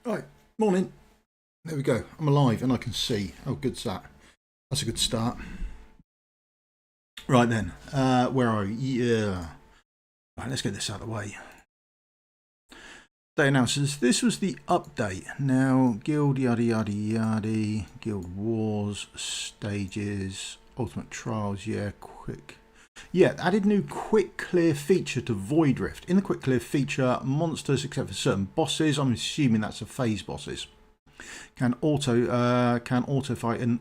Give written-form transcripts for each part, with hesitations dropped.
Right, morning. There we go. I'm alive and I can see. Oh, good's that? That's a good start. Right then, where are we? Yeah. Right, let's get this out of the way. Day announcers. This was the update. Now, guild yada yada yada, guild wars, stages, ultimate trials. Yeah, quick. Yeah, added new quick clear feature to Void Rift. In the quick clear feature, monsters except for certain bosses, I'm assuming that's the phase bosses, can auto fight and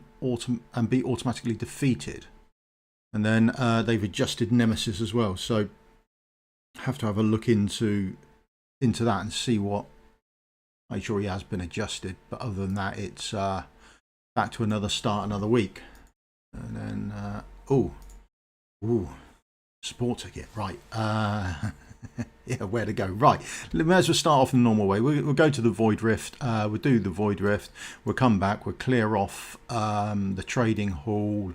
be automatically defeated. And then they've adjusted Nemesis as well, so have to have a look into that and see what. Make sure he has been adjusted, but other than that, it's back to another start, another week. And then ooh, support ticket, right? Yeah, where to go? Right, we may as well start off in the normal way. We'll go to the Void Rift. We'll do the Void Rift. We'll come back. We'll clear off the trading hall,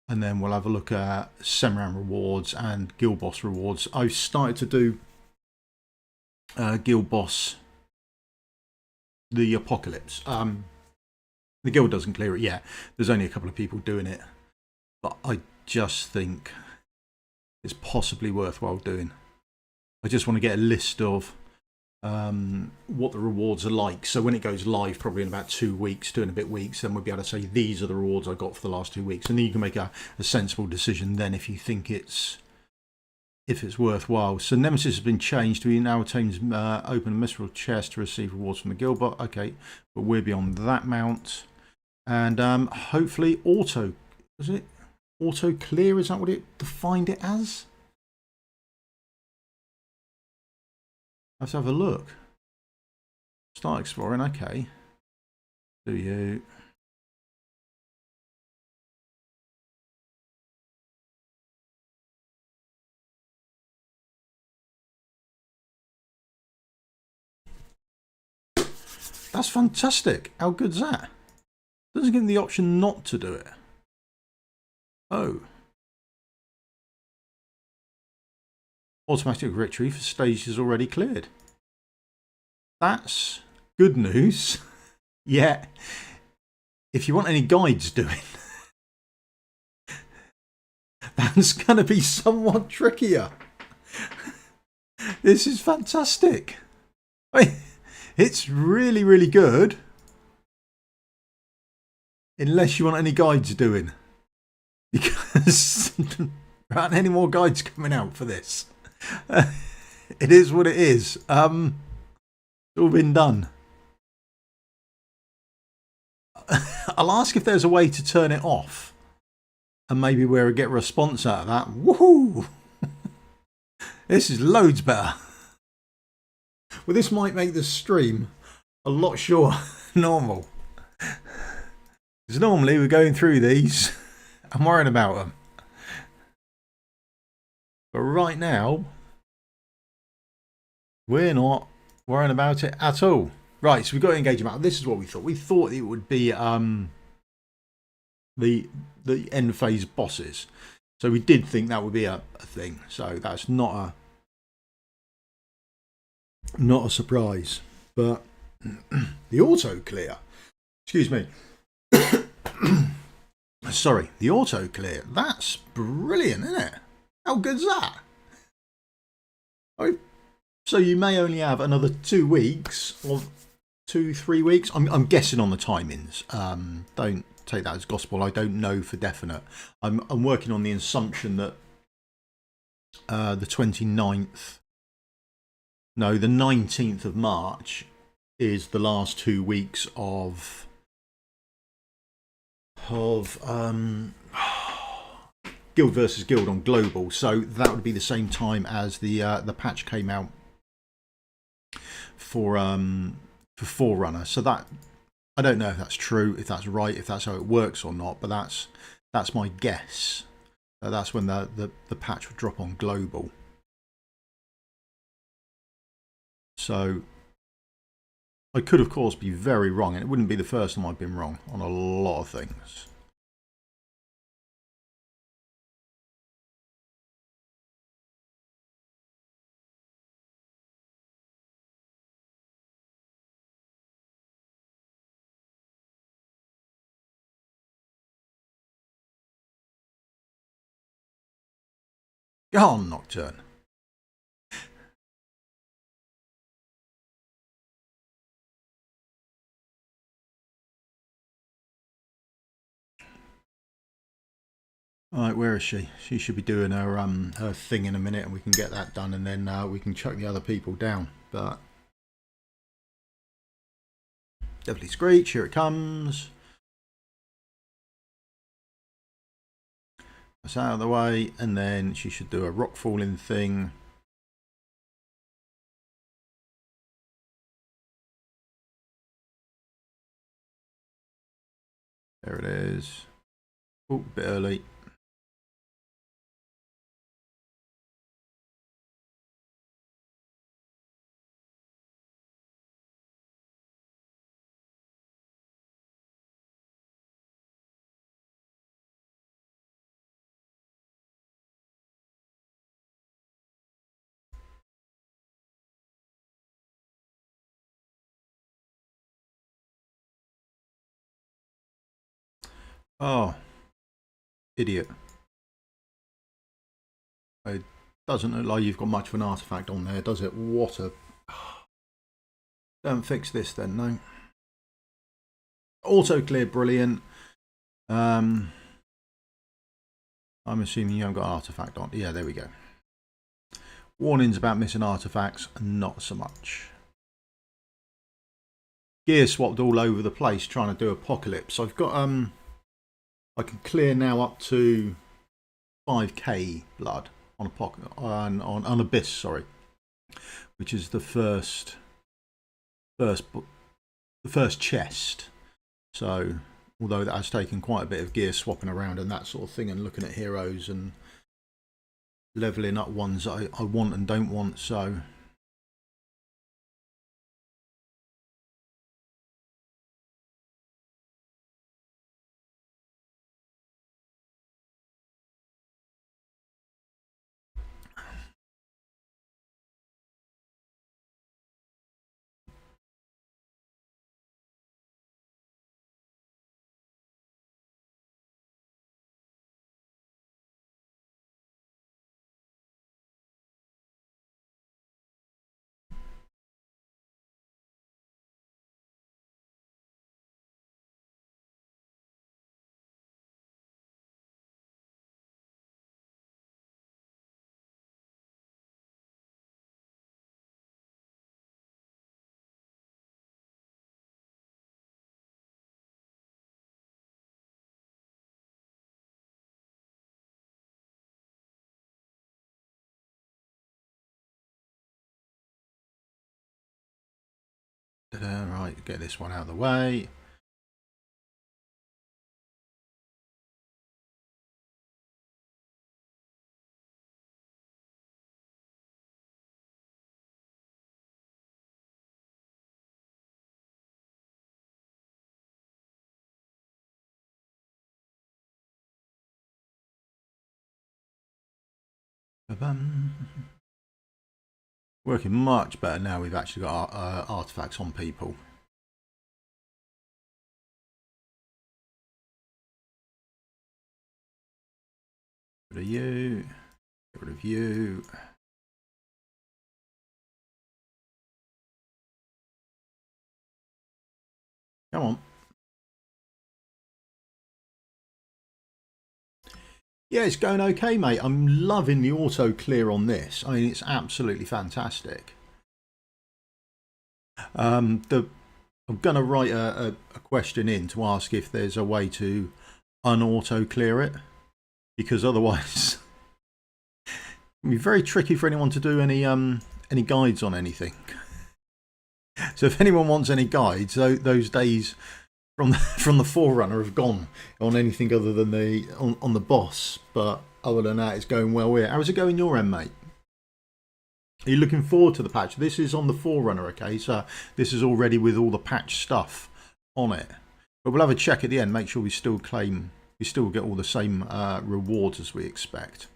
and then we'll have a look at Semran rewards and Guild Boss rewards. I've started to do Guild Boss, the Apocalypse. The guild doesn't clear it yet. There's only a couple of people doing it, but I just think it's possibly worthwhile doing. I just want to get a list of what the rewards are like. So when it goes live, probably in about 2 weeks, 2 and a bit weeks, then we'll be able to say these are the rewards I got for the last 2 weeks, and then you can make a sensible decision then if you think it's worthwhile. So Nemesis has been changed. We now obtain open a mystical chest to receive rewards from the guild bot. Okay, but we're beyond that mount, and hopefully auto. Is it auto clear? Is that what it defined it as? I have to have a look. Start exploring, okay. Do you? That's fantastic. How good's that? Doesn't give them the option not to do it. Oh. Automatic victory for stages already cleared. That's good news. Yeah. If you want any guides doing, that's going to be somewhat trickier. This is fantastic. It's really, really good. Unless you want any guides doing. Because there aren't any more guides coming out for this. It is what it is. It's all been done. I'll ask if there's a way to turn it off, and maybe we'll get a response out of that. Woohoo! This is loads better. Well, this might make the stream a lot shorter than normal. Because normally we're going through these and worrying about them. But right now, we're not worrying about it at all. Right, so we've got engagement. This is what we thought. We thought it would be the end phase bosses. So we did think that would be a thing. So that's not a surprise. But the auto clear. Excuse me. Sorry, the auto clear. That's brilliant, isn't it? How good's that? So you may only have another 2 weeks or 2-3 weeks. I'm guessing on the timings. Don't take that as gospel. I don't know for definite. I'm working on the assumption that the 29th, no, the 19th of March is the last 2 weeks of Guild versus Guild on global. So that would be the same time as the patch came out for Forerunner. So that, I don't know if that's true, if that's right, if that's how it works or not, but that's my guess. That's when the patch would drop on global. So I could of course be very wrong, and it wouldn't be the first time I've been wrong on a lot of things. Go on, Nocturne. Alright, where is she? She should be doing her thing in a minute, and we can get that done, and then we can chuck the other people down. But definitely Screech, here it comes. That's out of the way, and then she should do a rock falling thing. There it is. Oh, a bit early. Oh, idiot. It doesn't look like you've got much of an artifact on there, does it? What a... Don't fix this then, no. Auto clear, brilliant. I'm assuming you haven't got an artifact on. Yeah, there we go. Warnings about missing artifacts, not so much. Gear swapped all over the place trying to do Apocalypse. I've got I can clear now up to 5k blood on Abyss, sorry, which is the first chest. So although that has taken quite a bit of gear swapping around and that sort of thing, and looking at heroes and leveling up ones that I want and don't want, so right, get this one out of the way. Working much better now we've actually got artifacts on people. Get rid of you. Get rid of you. Come on. Yeah, it's going okay, mate. I'm loving the auto clear on this. I mean, it's absolutely fantastic. I'm going to write a question in to ask if there's a way to unauto clear it, because otherwise it'll be very tricky for anyone to do any guides on anything. So if anyone wants any guides, those days from the Forerunner have gone on anything other than on the boss. But other than that, it's going well here. How's it going your end, mate? Are you looking forward to the patch? This is on the Forerunner, okay? So this is already with all the patch stuff on it. But we'll have a check at the end, make sure we still get all the same rewards as we expect.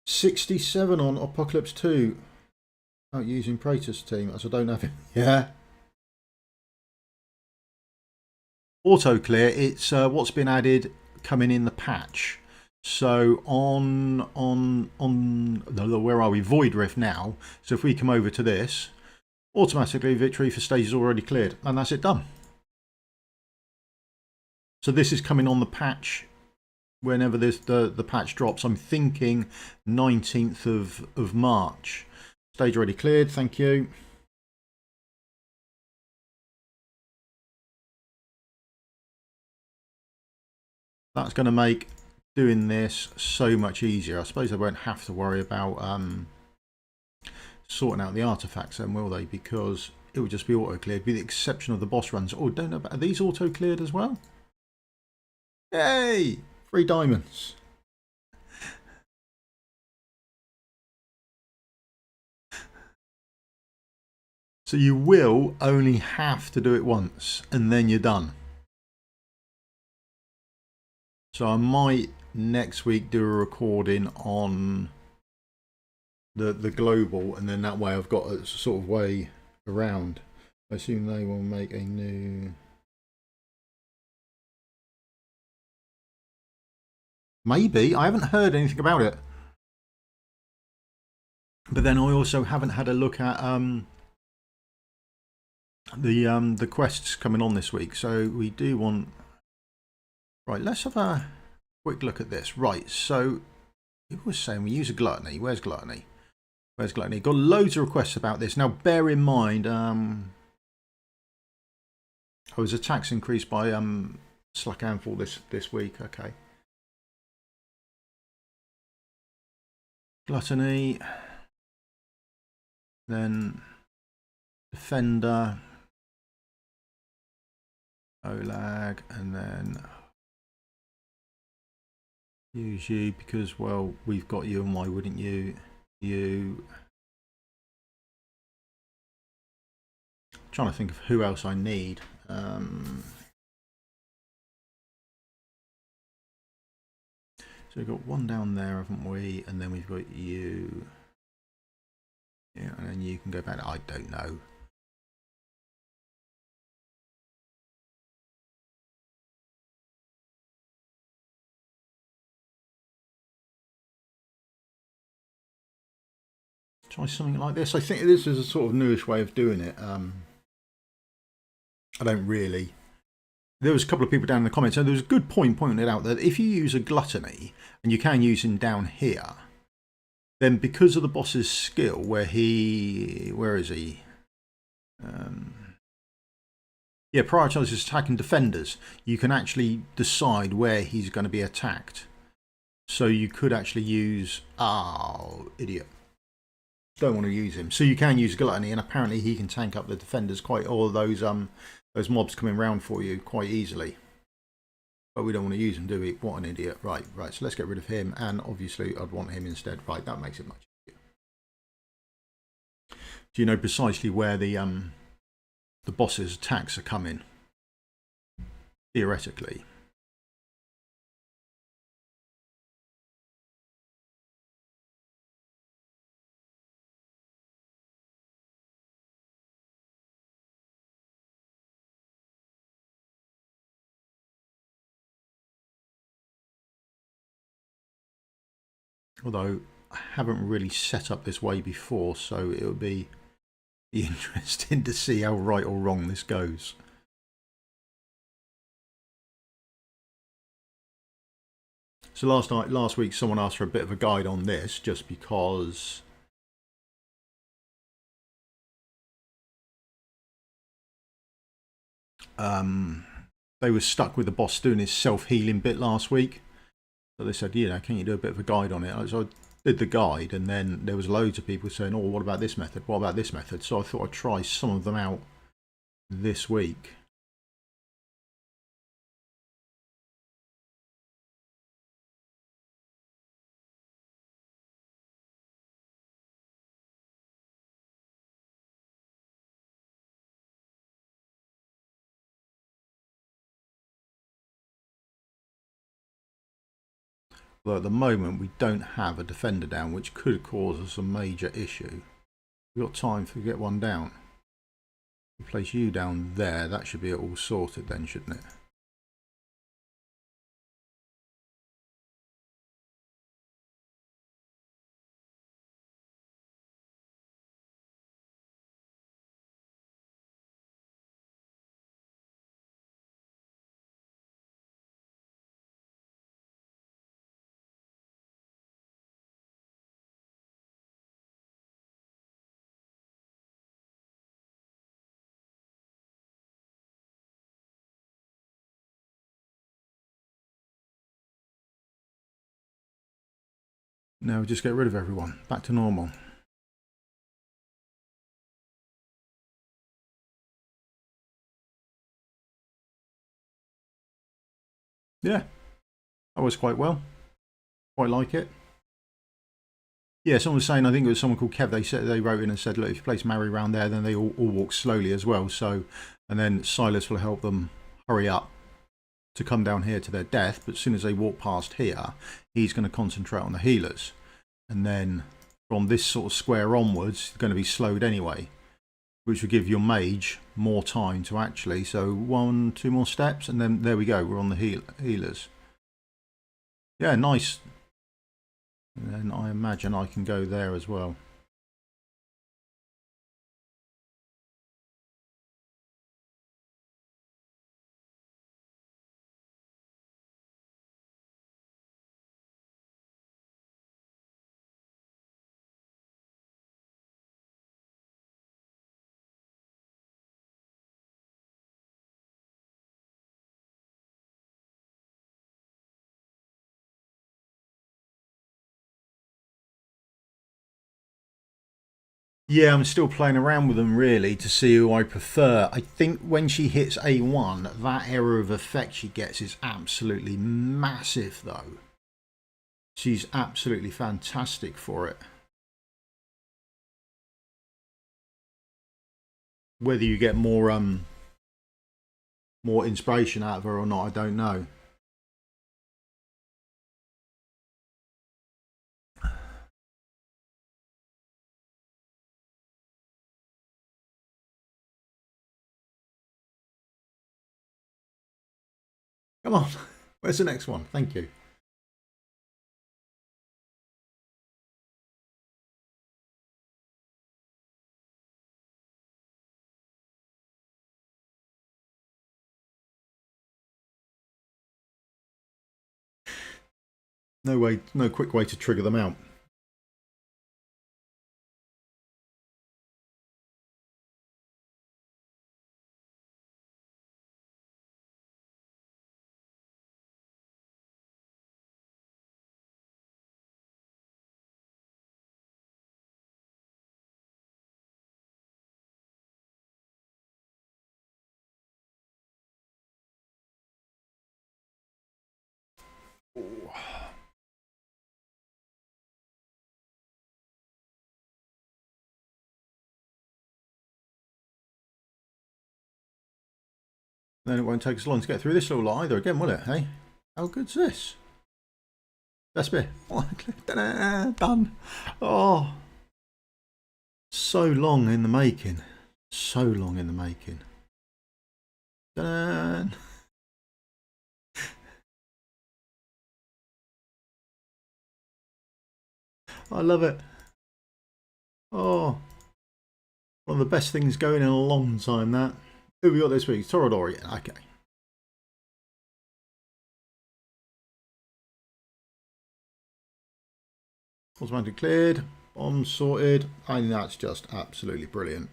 $67 on Apocalypse 2. Out using Praetor's team, as I don't have him. Yeah. auto clear, it's what's been added coming in the patch. So on where are we? Void Rift now. So if we come over to this, automatically victory for stages already cleared, and that's it done. So this is coming on the patch whenever the patch drops. I'm thinking 19th of March. Stage already cleared, thank you. That's going to make doing this so much easier. I suppose I won't have to worry about sorting out the artifacts then, will they? Because it would just be auto cleared, with the exception of the boss runs. Oh, don't know, are these auto cleared as well? Yay! 3 diamonds. So you will only have to do it once and then you're done. So I might next week do a recording on the global, and then that way I've got a sort of way around. I assume they will make a new... Maybe. I haven't heard anything about it. But then I also haven't had a look at the quests coming on this week. So we do want... Right, let's have a quick look at this. Right, so people were saying we use a gluttony. Where's gluttony? Where's gluttony? Got loads of requests about this. Now bear in mind, his attacks increased by slack handful this week. Okay. Gluttony, then defender, Olag, and then use you because, well, we've got you, and why wouldn't you? You. Trying to think of who else I need. So we've got one down there, haven't we? And then we've got you. Yeah, and then you can go back. I don't know. Try something like this. I think this is a sort of newish way of doing it. I don't really. There was a couple of people down in the comments, and there was a good point pointed out that if you use a gluttony, and you can use him down here, then because of the boss's skill, where is he? Yeah, prioritizes attacking defenders. You can actually decide where he's going to be attacked. So you could actually use... Oh, idiot. Don't want to use him. So you can use gluttony, and apparently he can tank up the defenders quite, all those mobs coming round for you quite easily. But we don't want to use him, do we? What an idiot. Right, so let's get rid of him, and obviously I'd want him instead. Right, that makes it much easier. Do you know precisely where the boss's attacks are coming? Theoretically. Although I haven't really set up this way before, so it would be interesting to see how right or wrong this goes. So last week someone asked for a bit of a guide on this, just because they were stuck with the boss doing his self-healing bit last week. So they said, you know, can you do a bit of a guide on it? So I did the guide, and then there was loads of people saying, oh, what about this method? What about this method? So I thought I'd try some of them out this week. But at the moment we don't have a defender down, which could cause us a major issue. We've got time to get one down. We'll place you down there. That should be all sorted then, shouldn't it? Now we just get rid of everyone. Back to normal. Yeah, that was quite well. Quite like it. Yeah, someone was saying, I think it was someone called Kev, they wrote in and said, look, if you place Mary around there, then they all walk slowly as well. So, and then Silas will help them hurry up to come down here to their death. But as soon as they walk past here, he's going to concentrate on the healers. And then from this sort of square onwards, it's going to be slowed anyway, which will give your mage more time to actually. So 1, 2 more steps, and then there we go. We're on the healers. Yeah, nice. And then I imagine I can go there as well. Yeah, I'm still playing around with them really to see who I prefer. I think when she hits A1, that area of effect she gets is absolutely massive though. She's absolutely fantastic for it. Whether you get more inspiration out of her or not, I don't know. Come on, where's the next one? Thank you. No quick way to trigger them out. Then it won't take us long to get through this little either again, will it? Hey, how good's this? Best bit. Done. Oh, so long in the making. So long in the making. Dun. I love it. Oh, one of the best things going in a long time, that. Who have we got this week? Toradori. Okay. Automatic cleared. Bomb sorted. I think that's just absolutely brilliant.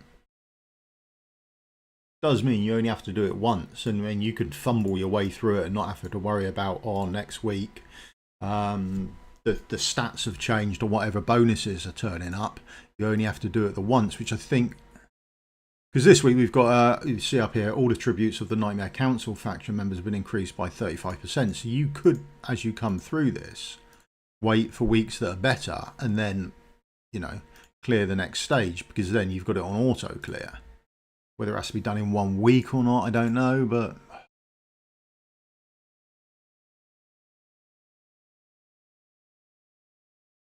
Does mean you only have to do it once, and then you can fumble your way through it and not have to worry about, oh, next week the stats have changed or whatever bonuses are turning up. You only have to do it the once, which I think, because this week we've got, you see up here, all the tributes of the Nightmare Council faction members have been increased by 35%. So you could, as you come through this, wait for weeks that are better and then, you know, clear the next stage, because then you've got it on auto clear. Whether it has to be done in 1 week or not, I don't know, but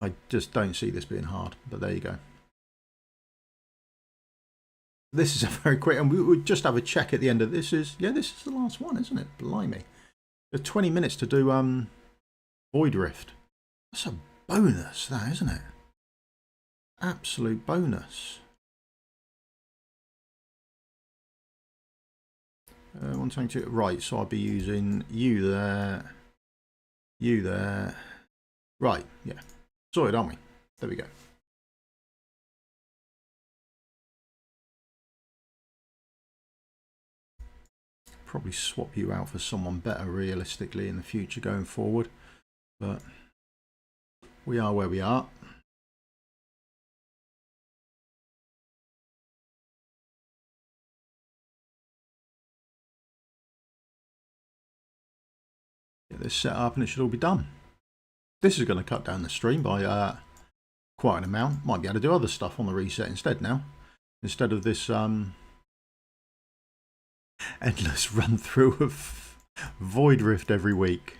I just don't see this being hard. But there you go. This is a very quick, and we would just have a check at the end of this. Yeah, this is the last one, isn't it? Blimey. There's 20 minutes to do Void Rift. That's a bonus, that, isn't it? Absolute bonus. One thing to right, so I'll be using you there, you there. Right, yeah. Sorted, aren't we? There we go. Probably swap you out for someone better realistically in the future going forward, but we are where we are. Get this set up and it should all be done. This is going to cut down the stream by quite an amount. Might be able to do other stuff on the reset instead now. Instead of this endless run through of Void Rift every week.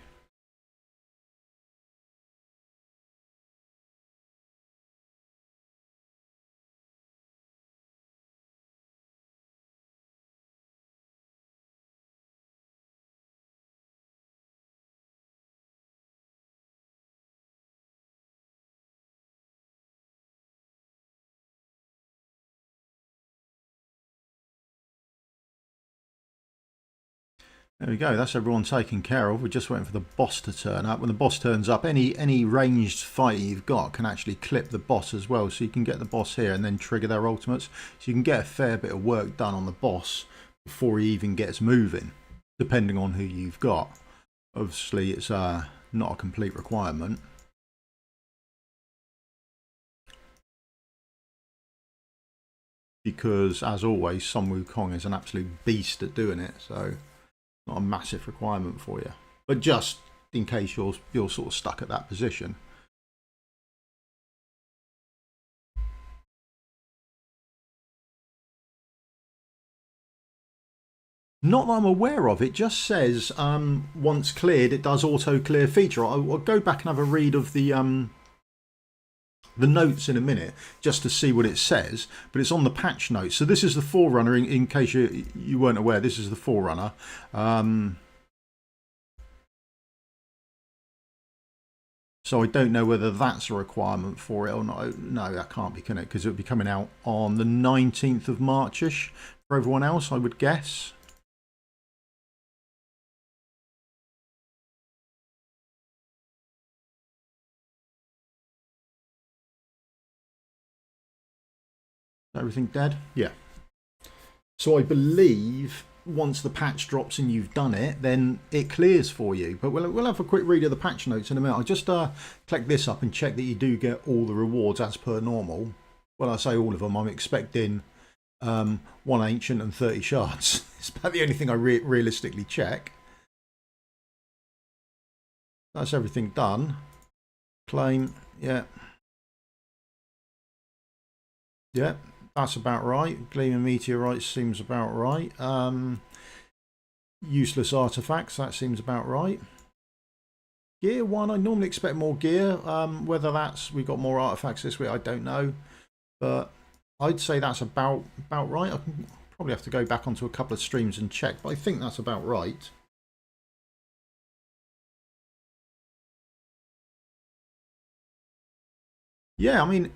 There we go, that's everyone taken care of. We're just waiting for the boss to turn up. When the boss turns up, any ranged fight you've got can actually clip the boss as well. So you can get the boss here and then trigger their ultimates. So you can get a fair bit of work done on the boss before he even gets moving, depending on who you've got. Obviously, it's not a complete requirement. Because, as always, Sun Wukong is an absolute beast at doing it. So not a massive requirement for you, but just in case you're sort of stuck at that position. Not that I'm aware of. It just says once cleared, it does auto clear feature. I'll go back and have a read of the notes in a minute just to see what it says, but it's on the patch notes. So this is the forerunner, in case you weren't aware. This is the forerunner. So I don't know whether that's a requirement for it or not. No, that can't be, can it? Because it would be coming out on the 19th of March-ish for everyone else, I would guess. Everything dead? Yeah. So I believe once the patch drops and you've done it, then it clears for you. But we'll have a quick read of the patch notes in a minute. I'll just click this up and check that you do get all the rewards as per normal. Well, I say all of them. I'm expecting 1 ancient and 30 shards. It's about the only thing I realistically check. That's everything done. Claim, yeah. Yeah. That's about right. Gleaming meteorites seems about right. Useless artifacts, that seems about right. Gear 1, I normally expect more gear. Whether that's we got more artifacts this week, I don't know. But I'd say that's about right. I can probably have to go back onto a couple of streams and check, but I think that's about right. Yeah, I mean,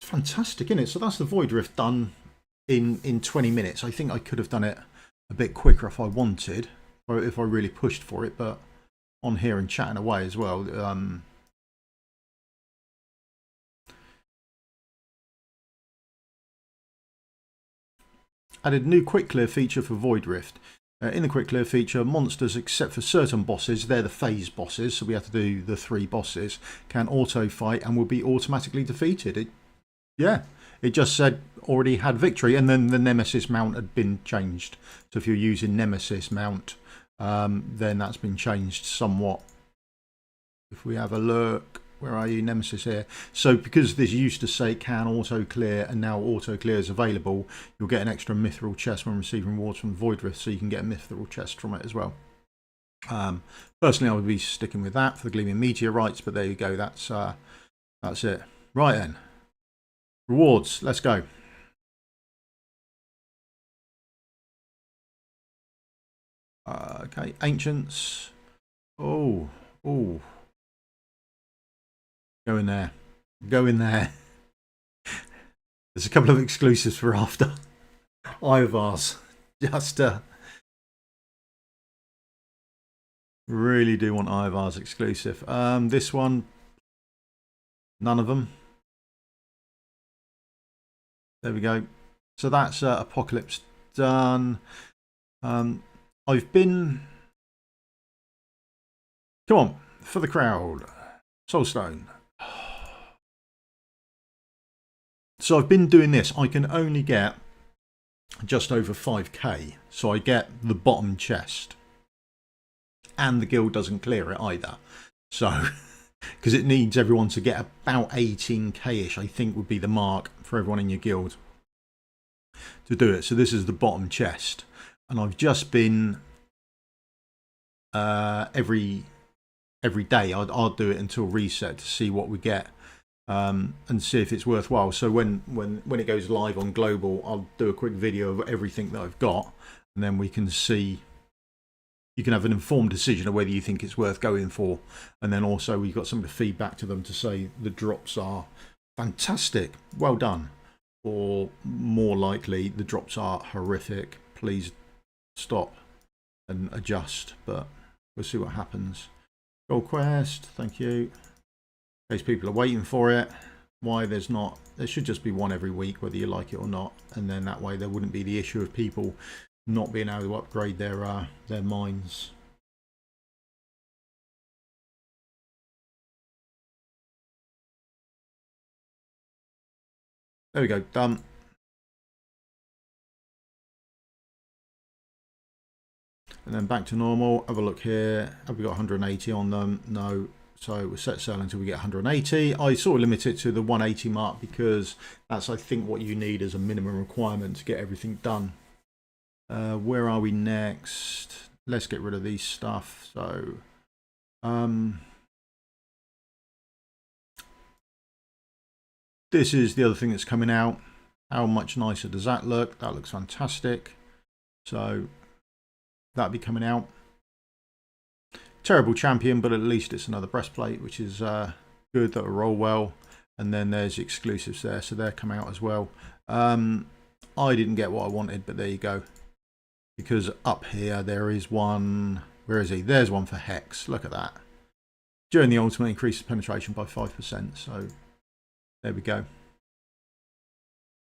fantastic, isn't it? So that's the Void Rift done in 20 minutes. I think I could have done it a bit quicker if I wanted, or if I really pushed for it, but on here and chatting away as well. Added new quick clear feature for Void Rift. In the quick clear feature, monsters, except for certain bosses, they're the phase bosses, so we have to do the 3 bosses, can auto fight and will be automatically defeated. It just said already had victory, and then the Nemesis mount had been changed. So if you're using Nemesis mount, then that's been changed somewhat. If we have a look, where are you, Nemesis here? So because this used to say can auto clear and now auto clear is available, you'll get an extra mithril chest when receiving rewards from Void Rift, so you can get a mithril chest from it as well. Personally, I would be sticking with that for the Gleaming Meteorites, but there you go, that's it. Right then. Rewards, let's go. Okay, Ancients. Oh. Go in there. Go in there. There's a couple of exclusives for after. Ivars. Just really do want Ivars exclusive. This one, none of them. There we go. So that's Apocalypse done. I've been... Come on, for the crowd. Soulstone. So I've been doing this. I can only get just over 5k. So I get the bottom chest. And the guild doesn't clear it either. So, because it needs everyone to get about 18k-ish, I think would be the mark for everyone in your guild to do it. So this is the bottom chest. And I've just been, every day, I'll do it until reset to see what we get. And see if it's worthwhile. So when it goes live on global, I'll do a quick video of everything that I've got, and then we can see. You can have an informed decision of whether you think it's worth going for, and then also we've got some of the feedback to them to say the drops are fantastic, well done, or more likely the drops are horrific. Please stop and adjust. But we'll see what happens. Gold quest, thank you. In case people are waiting for it, why there's not, there should just be one every week whether you like it or not, and then that way there wouldn't be the issue of people not being able to upgrade their mines. There we go, done. And then back to normal. Have a look here. Have we got 180 on them? No. So we'll set sail until we get 180. I sort of limit it to the 180 mark because that's, I think, what you need as a minimum requirement to get everything done. Where are we next? Let's get rid of these stuff. So, this is the other thing that's coming out. How much nicer does that look? That looks fantastic. So that'll be coming out. Terrible champion, but at least it's another breastplate, which is good. That'll roll well. And then there's exclusives there, so they're come out as well. I didn't get what I wanted, but there you go. Because up here there is one. Where is he? There's one for Hex. Look at that. During the ultimate, increases penetration by 5%. So there we go.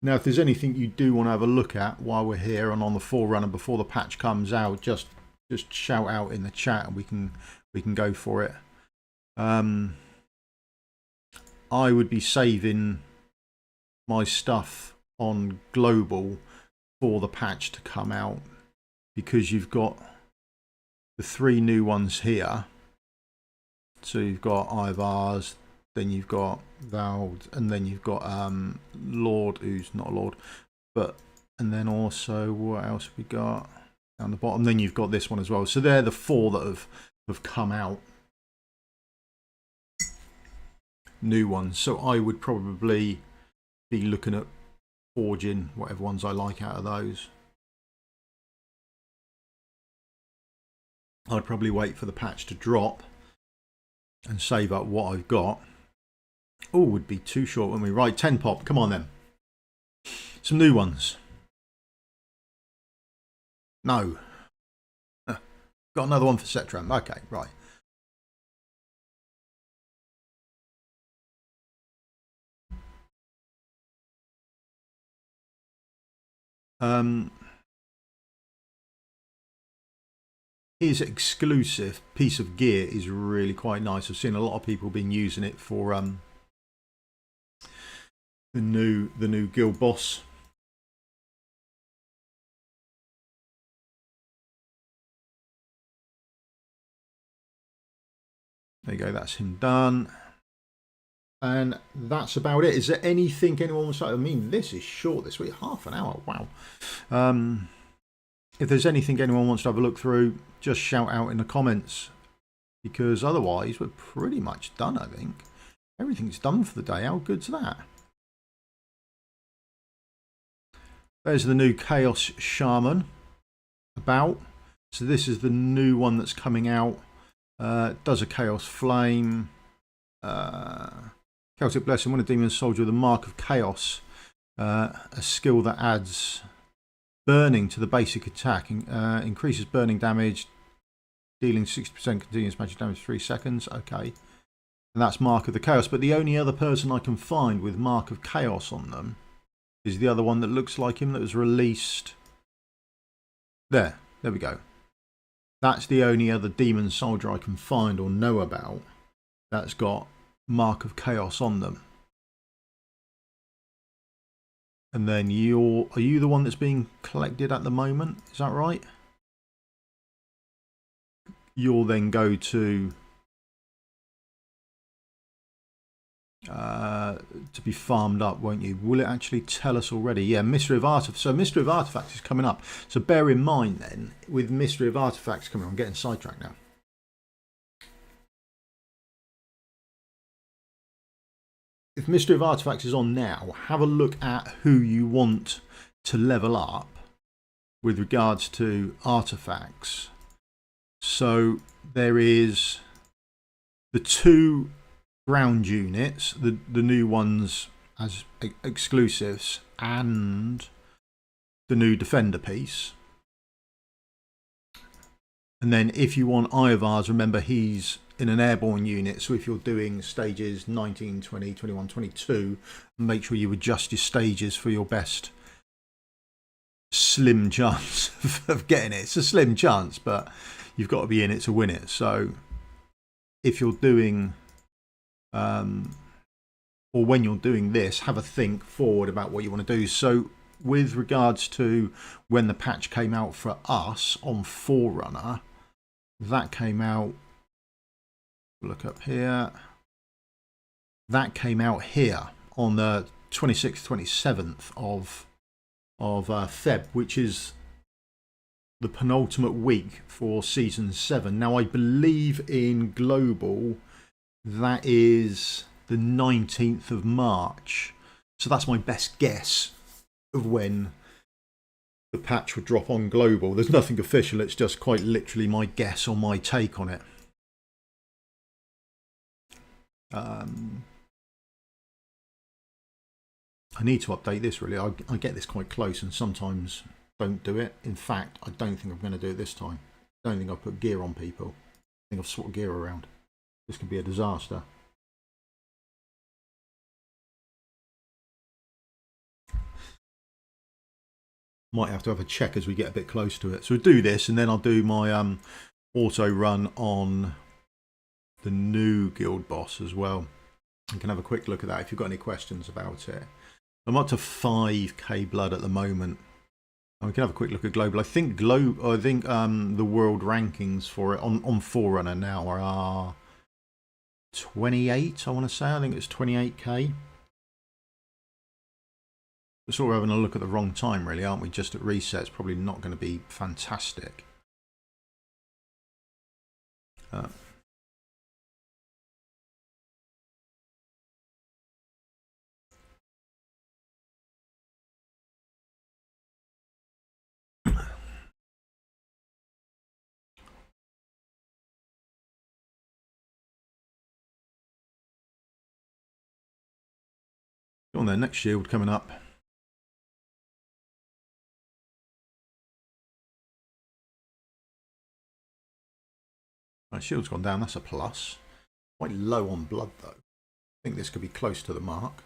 Now, if there's anything you do want to have a look at while we're here and on the Forerunner before the patch comes out, just shout out in the chat and we can go for it. I would be saving my stuff on global for the patch to come out, because you've got the 3 new ones here. So you've got Ivars, then you've got Vald, and then you've got Lord, who's not a Lord, but, and then also what else have we got down the bottom? Then you've got this one as well. So they're the 4 that have come out, new ones. So I would probably be looking at forging whatever ones I like out of those. I'd probably wait for the patch to drop and save up what I've got. Oh, would be too short when we write 10 pop. Come on then. Some new ones. No. Got another one for Setram. Okay, right. His exclusive piece of gear is really quite nice. I've seen a lot of people been using it for the new guild boss. There you go, that's him done. And that's about it. Is there anything anyone wants to say? I mean, this is short this week, half an hour. Wow. If there's anything anyone wants to have a look through, just shout out in the comments, because otherwise we're pretty much done, I think. Everything's done for the day. How good's that? There's the new Chaos Shaman about. So this is the new one that's coming out. Does a Chaos Flame. Celtic Blessing, when a demon soldier with the Mark of Chaos, a skill that adds burning to the basic attack, increases burning damage, dealing 60% continuous magic damage for 3 seconds. Okay. And that's Mark of the Chaos. But the only other person I can find with Mark of Chaos on them is the other one that looks like him that was released. There we go. That's the only other demon soldier I can find or know about that's got Mark of Chaos on them. And then are you the one that's being collected at the moment? Is that right? You'll then go to be farmed up, won't you? Will it actually tell us already? Yeah, Mystery of Artifacts. So Mystery of Artifacts is coming up. So bear in mind then, with Mystery of Artifacts coming on, I'm getting sidetracked now. If Mystery of Artifacts is on now, have a look at who you want to level up with regards to artifacts. So there is the 2 ground units, the new ones as exclusives, and the new defender piece. And then if you want Ivar's, remember he's in an airborne unit, so if you're doing stages 19, 20, 21, 22, make sure you adjust your stages for your best slim chance of getting it. It's a slim chance, but you've got to be in it to win it. So if you're doing or when you're doing this, have a think forward about what you want to do. So with regards to when the patch came out for us on Forerunner, that came out, look up here, that came out here on the 26th, 27th of Feb, which is the penultimate week for Season 7. Now, I believe in Global, that is the 19th of March. So that's my best guess of when the patch would drop on Global. There's nothing official, it's just quite literally my guess or my take on it. I need to update this really. I get this quite close and sometimes don't do it. In fact, I don't think I'm going to do it this time. I don't think I've put gear on people. I think I've swapped gear around. This could be a disaster. Might have to have a check as we get a bit close to it. So we'll do this and then I'll do my auto run on the new guild boss as well. You can have a quick look at that if you've got any questions about it. I'm up to 5k blood at the moment. And we can have a quick look at global. I think the world rankings for it on Forerunner now are 28, I want to say. I think it's 28k. We're sort of having a look at the wrong time really, aren't we? Just at reset, it's probably not going to be fantastic. On there, next shield coming up. My shield's gone down, that's a plus. Quite low on blood though. I think this could be close to the mark.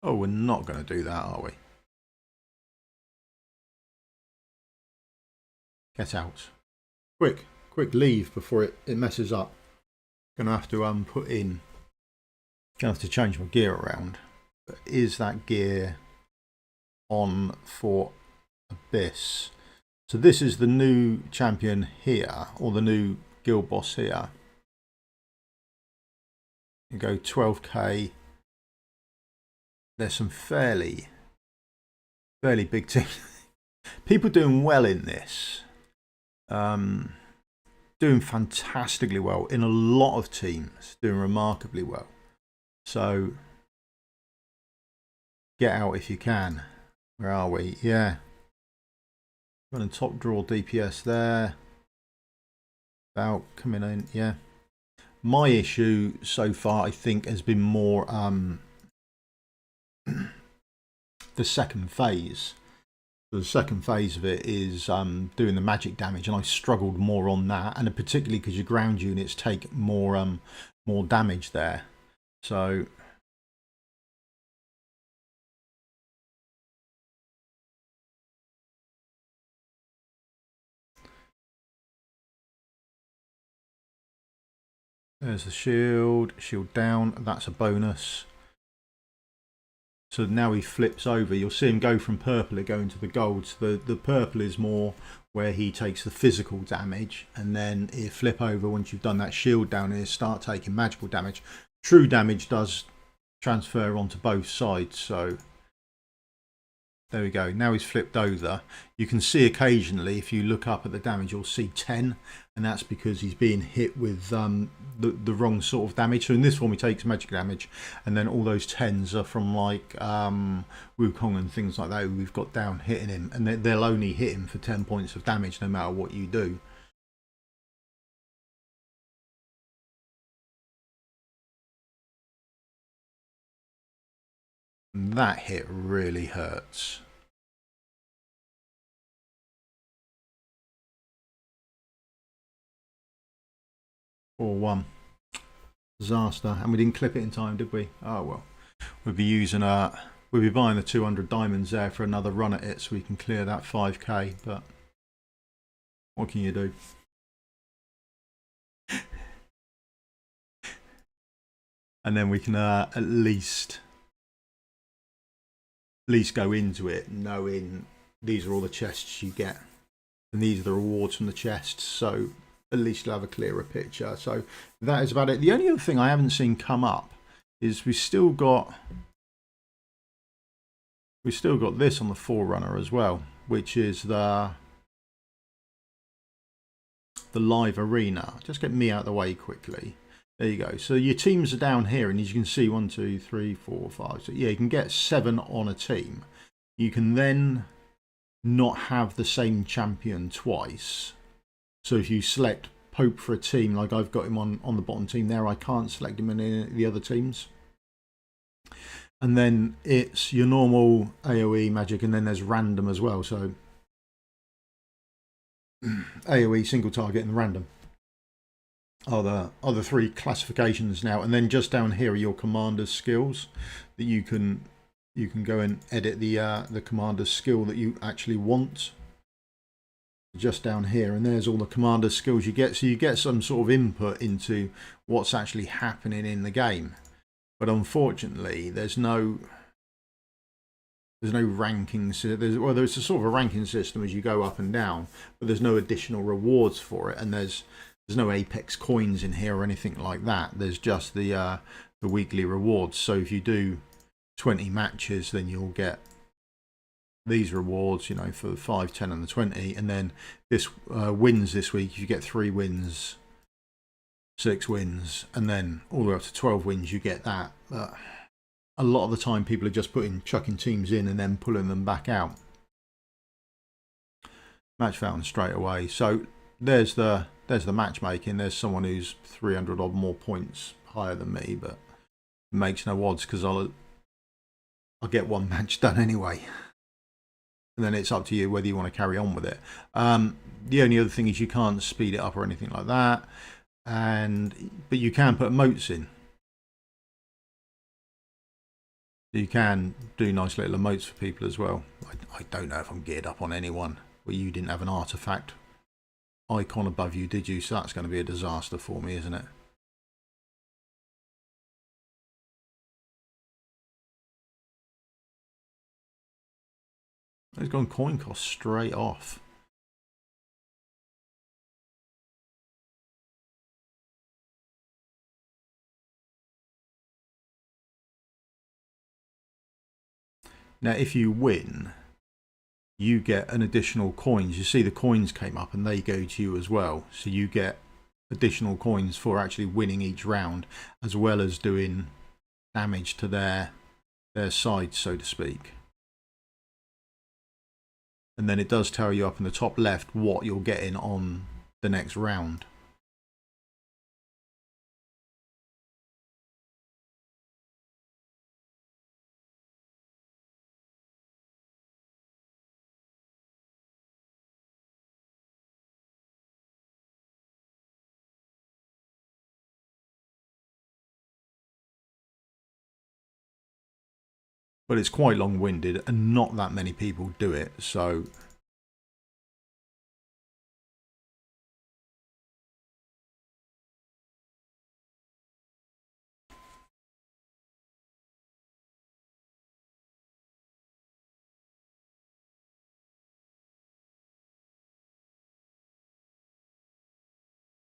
Oh, we're not going to do that, are we? Get out. Quick leave before it messes up. Gonna have to gonna have to change my gear around. But is that gear on for Abyss? So this is the new champion here, or the new guild boss here. You go 12k. There's some fairly big teams. People doing well in this. Doing fantastically well in a lot of teams, doing remarkably well. So get out if you can. Where are we? Yeah. Running top draw DPS there. About coming in, yeah. My issue so far, I think, has been more the second phase. The second phase of it is doing the magic damage, and I struggled more on that, and particularly because your ground units take more damage there. So There's the shield, shield down, that's a bonus. So now he flips over, you'll see him go from purple going to the gold. So the purple is more where he takes the physical damage, and then he'll flip over once you've done that shield down and he'll start taking magical damage. True damage does transfer onto both sides, so there we go. Now he's flipped over. You can see occasionally, if you look up at the damage, you'll see 10, and that's because he's being hit with the wrong sort of damage. So in this one, he takes magic damage, and then all those 10s are from like Wukong and things like that who we've got down hitting him, and they'll only hit him for 10 points of damage no matter what you do. And that hit really hurts. Or 1. Disaster. And we didn't clip it in time, did we? Oh well. We'll be using we'll be buying the 200 diamonds there for another run at it so we can clear that 5k, but what can you do? And then we can at least go into it knowing these are all the chests you get, and these are the rewards from the chests, so at least you'll have a clearer picture. So that is about it. The only other thing I haven't seen come up is we've still got this on the Forerunner as well, which is the live arena. Just get me out of the way quickly. There you go. So your teams are down here, and as you can see, 1, 2, 3, 4, 5. So yeah, you can get 7 on a team. You can then not have the same champion twice. So if you select Pope for a team, like I've got him on the bottom team there, I can't select him in any of the other teams. And then it's your normal AoE magic, and then there's random as well. So AoE, single target, and random are the 3 classifications now. And then just down here are your commander's skills that you can go and edit the commander's skill that you actually want. Just down here, and there's all the commander's skills you get, so you get some sort of input into what's actually happening in the game. But unfortunately, there's no ranking. There's a sort of a ranking system as you go up and down, but there's no additional rewards for it, and there's no Apex coins in here or anything like that. There's just the weekly rewards. So if you do 20 matches, then you'll get these rewards, you know, for the 5, 10 and the 20, and then this wins this week. If you get 3 wins, 6 wins, and then all the way up to 12 wins, you get that. But a lot of the time people are just chucking teams in and then pulling them back out. Match found straight away. So there's the matchmaking. There's someone who's 300 odd more points higher than me, but it makes no odds because I'll get 1 match done anyway. And then it's up to you whether you want to carry on with it. The only other thing is you can't speed it up or anything like that, but you can put emotes in. You can do nice little emotes for people as well. I don't know if I'm geared up on anyone where you didn't have an artifact icon above you, did you? So that's going to be a disaster for me, isn't it? It's gone coin cost straight off. Now, if you win, you get an additional coins. You see the coins came up and they go to you as well. So you get additional coins for actually winning each round, as well as doing damage to their side, so to speak. And then it does tell you up in the top left what you're getting on the next round. But it's quite long-winded and not that many people do it, so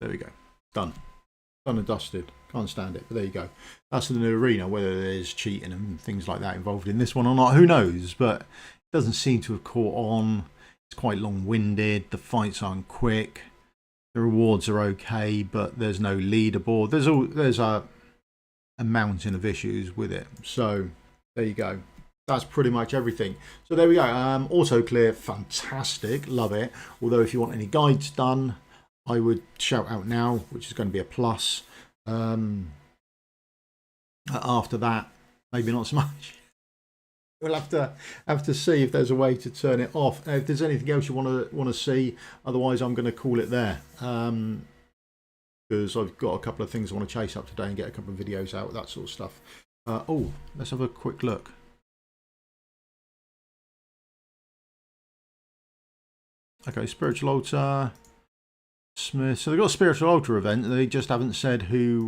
There we go. Done. Done and dusted. Can't stand it, but there you go. That's the new arena. Whether there's cheating and things like that involved in this one or not, who knows? But it doesn't seem to have caught on. It's quite long-winded. The fights aren't quick. The rewards are okay, but there's no leaderboard. There's a mountain of issues with it. So there you go. That's pretty much everything. So there we go. Auto clear, fantastic, love it. Although if you want any guides done, I would shout out now, which is going to be a plus. After that, maybe not so much. We'll have to see if there's a way to turn it off. If there's anything else you want to see, otherwise I'm going to call it there. Because I've got a couple of things I want to chase up today and get a couple of videos out, that sort of stuff. Oh, let's have a quick look. Okay, Spiritual Altar, Smith. So they've got a Spiritual Altar event. They just haven't said who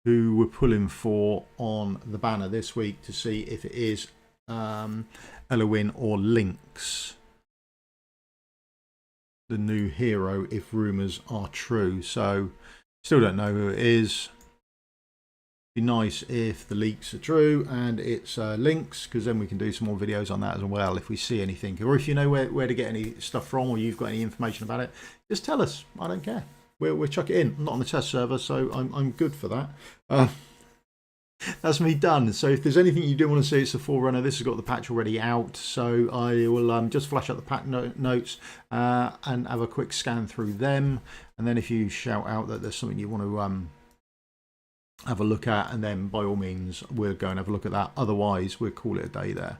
we're pulling for on the banner this week to see if it is Elowin or Lynx, the new hero, if rumours are true. So still don't know who it is. Be nice if the leaks are true and it's Lynx, because then we can do some more videos on that as well if we see anything, or if you know where to get any stuff from, or you've got any information about it, just tell us. I don't care. We'll chuck it in. I'm not on the test server, so I'm good for that. That's me done. So if there's anything you do want to see, it's the Forerunner. This has got the patch already out, so I will just flash up the patch notes and have a quick scan through them. And then if you shout out that there's something you want to have a look at, and then by all means we'll go and have a look at that. Otherwise we'll call it a day there.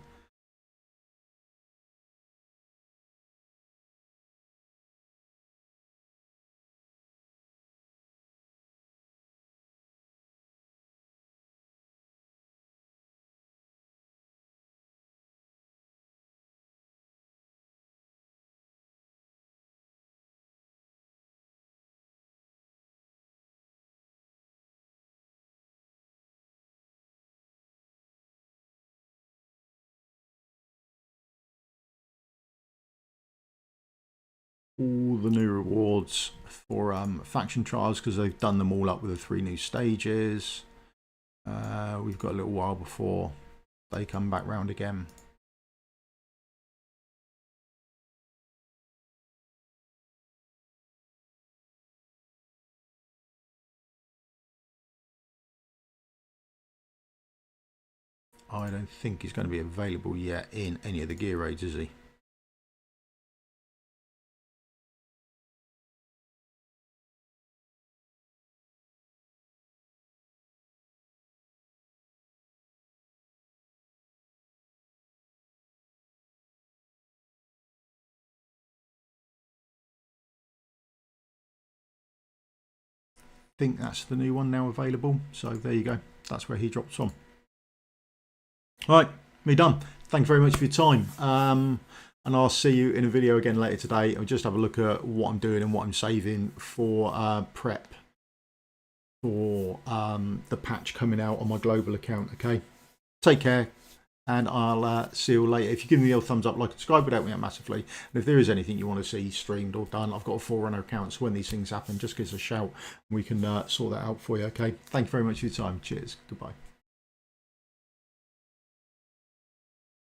All the new rewards for faction trials, because they've done them all up with the 3 new stages. We've got a little while before they come back round again. I don't think he's going to be available yet in any of the gear raids, is he? I think that's the new one now available. So there you go. That's where he drops from. Right, me done. Thank you very much for your time. And I'll see you in a video again later today. I'll just have a look at what I'm doing and what I'm saving for prep for the patch coming out on my global account. Okay, take care, and I'll see you later. If you give me a thumbs up, like, subscribe, would help me out massively. And if there is anything you want to see streamed or done, I've got a Forerunner account, so when these things happen, just give us a shout and we can sort that out for you. Okay, thank you very much for your time. Cheers. Goodbye.